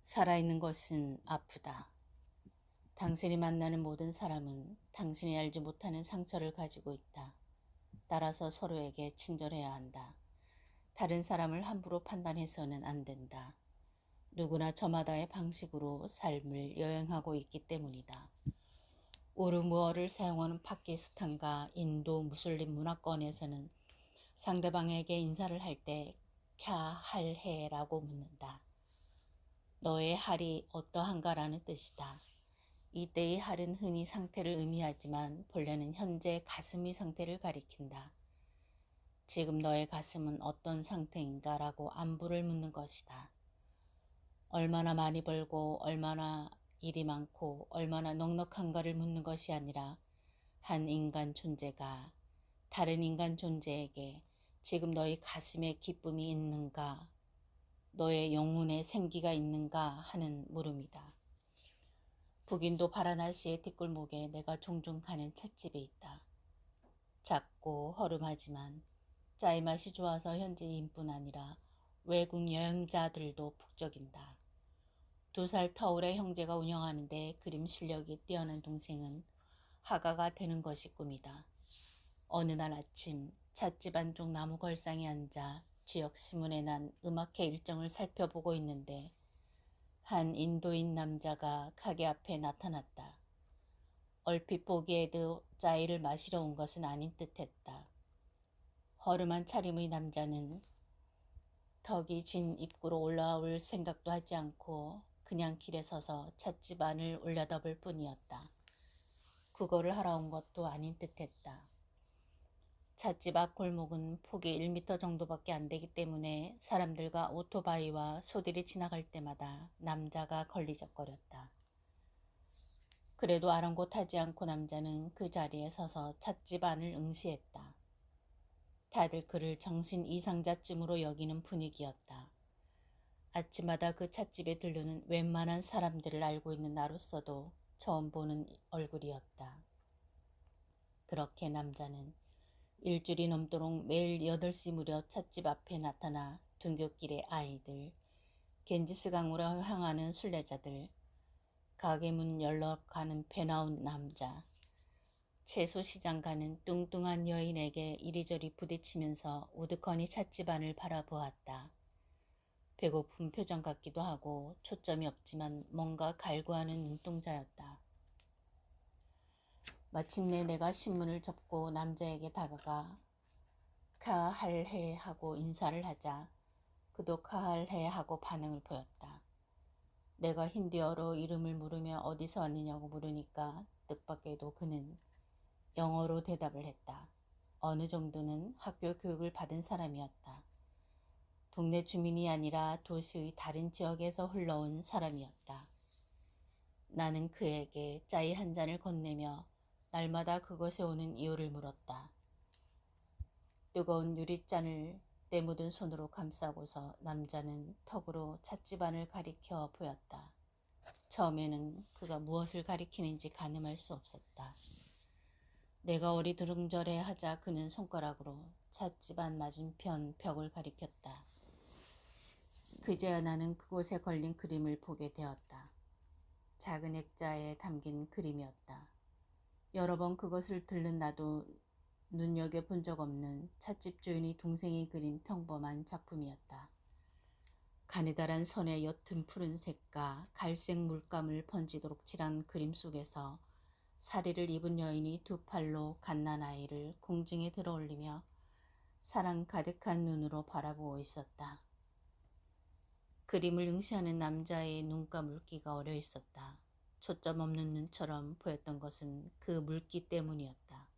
살아있는 것은 아프다. 당신이 만나는 모든 사람은 당신이 알지 못하는 상처를 가지고 있다. 따라서 서로에게 친절해야 한다. 다른 사람을 함부로 판단해서는 안 된다. 누구나 저마다의 방식으로 삶을 여행하고 있기 때문이다. 우르무어를 사용하는 파키스탄과 인도 무슬림 문화권에서는 상대방에게 인사를 할 때 캬 할해라고 묻는다. 너의 할이 어떠한가라는 뜻이다. 이때의 할은 흔히 상태를 의미하지만 본래는 현재 가슴의 상태를 가리킨다. 지금 너의 가슴은 어떤 상태인가 라고 안부를 묻는 것이다. 얼마나 많이 벌고 얼마나 일이 많고 얼마나 넉넉한가를 묻는 것이 아니라 한 인간 존재가 다른 인간 존재에게 지금 너의 가슴에 기쁨이 있는가, 너의 영혼에 생기가 있는가 하는 물음이다. 북인도 바라나시의 뒷골목에 내가 종종 가는 찻집에 있다. 작고 허름하지만 짜이 맛이 좋아서 현지인뿐 아니라 외국 여행자들도 북적인다. 2살 터울의 형제가 운영하는데 그림 실력이 뛰어난 동생은 화가가 되는 것이 꿈이다. 어느 날 아침 찻집 안쪽 나무 걸상에 앉아 지역 신문에 난 음악회 일정을 살펴보고 있는데 한 인도인 남자가 가게 앞에 나타났다. 얼핏 보기에도 짜이를 마시러 온 것은 아닌 듯했다. 허름한 차림의 남자는 턱이 진 입구로 올라올 생각도 하지 않고 그냥 길에 서서 찻집 안을 올려다볼 뿐이었다. 그거를 하러 온 것도 아닌 듯했다. 찻집 앞 골목은 폭이 1m 정도밖에 안 되기 때문에 사람들과 오토바이와 소들이 지나갈 때마다 남자가 걸리적거렸다. 그래도 아랑곳하지 않고 남자는 그 자리에 서서 찻집 안을 응시했다. 다들 그를 정신 이상자쯤으로 여기는 분위기였다. 아침마다 그 찻집에 들르는 웬만한 사람들을 알고 있는 나로서도 처음 보는 얼굴이었다. 그렇게 남자는 일주일이 넘도록 매일 8시 무렵 찻집 앞에 나타나 등굣길의 아이들, 겐지스강으로 향하는 순례자들, 가게 문 열러 가는 배 나온 남자, 채소 시장 가는 뚱뚱한 여인에게 이리저리 부딪히면서 우두커니 찻집 안을 바라보았다. 배고픈 표정 같기도 하고 초점이 없지만 뭔가 갈구하는 눈동자였다. 마침내 내가 신문을 접고 남자에게 다가가 카할해 하고 인사를 하자 그도 카할해 하고 반응을 보였다. 내가 힌디어로 이름을 물으며 어디서 왔느냐고 물으니까 뜻밖에도 그는 영어로 대답을 했다. 어느 정도는 학교 교육을 받은 사람이었다. 동네 주민이 아니라 도시의 다른 지역에서 흘러온 사람이었다. 나는 그에게 짜이 한 잔을 건네며 날마다 그곳에 오는 이유를 물었다. 뜨거운 유리잔을 때 묻은 손으로 감싸고서 남자는 턱으로 찻집 안을 가리켜 보였다. 처음에는 그가 무엇을 가리키는지 가늠할 수 없었다. 내가 어리둥절해 하자 그는 손가락으로 찻집 안 맞은편 벽을 가리켰다. 그제야 나는 그곳에 걸린 그림을 보게 되었다. 작은 액자에 담긴 그림이었다. 여러 번 그것을 들른 나도 눈여겨본 적 없는 찻집 주인이 동생이 그린 평범한 작품이었다. 가느다란 선의 옅은 푸른색과 갈색 물감을 번지도록 칠한 그림 속에서 사리를 입은 여인이 2팔로 갓난아이를 공중에 들어올리며 사랑 가득한 눈으로 바라보고 있었다. 그림을 응시하는 남자의 눈과 물기가 어려 있었다. 초점 없는 눈처럼 보였던 것은 그 물기 때문이었다.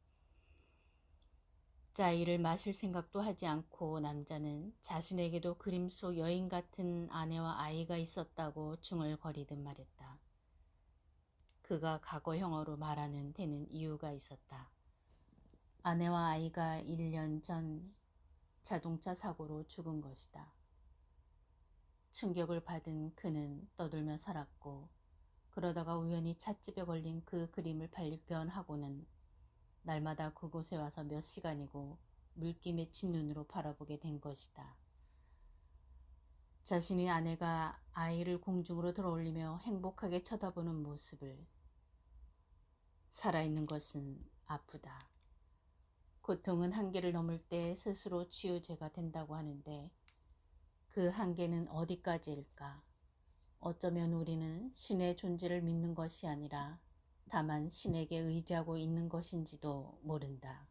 짜이를 마실 생각도 하지 않고 남자는 자신에게도 그림 속 여인 같은 아내와 아이가 있었다고 중얼거리듯 말했다. 그가 과거형어로 말하는 데는 이유가 있었다. 아내와 아이가 1년 전 자동차 사고로 죽은 것이다. 충격을 받은 그는 떠들며 살았고 그러다가 우연히 찻집에 걸린 그 그림을 발견하고는 날마다 그곳에 와서 몇 시간이고 물기 맺힌 눈으로 바라보게 된 것이다. 자신의 아내가 아이를 공중으로 들어올리며 행복하게 쳐다보는 모습을. 살아있는 것은 아프다. 고통은 한계를 넘을 때 스스로 치유제가 된다고 하는데 그 한계는 어디까지일까? 어쩌면 우리는 신의 존재를 믿는 것이 아니라 다만 신에게 의지하고 있는 것인지도 모른다.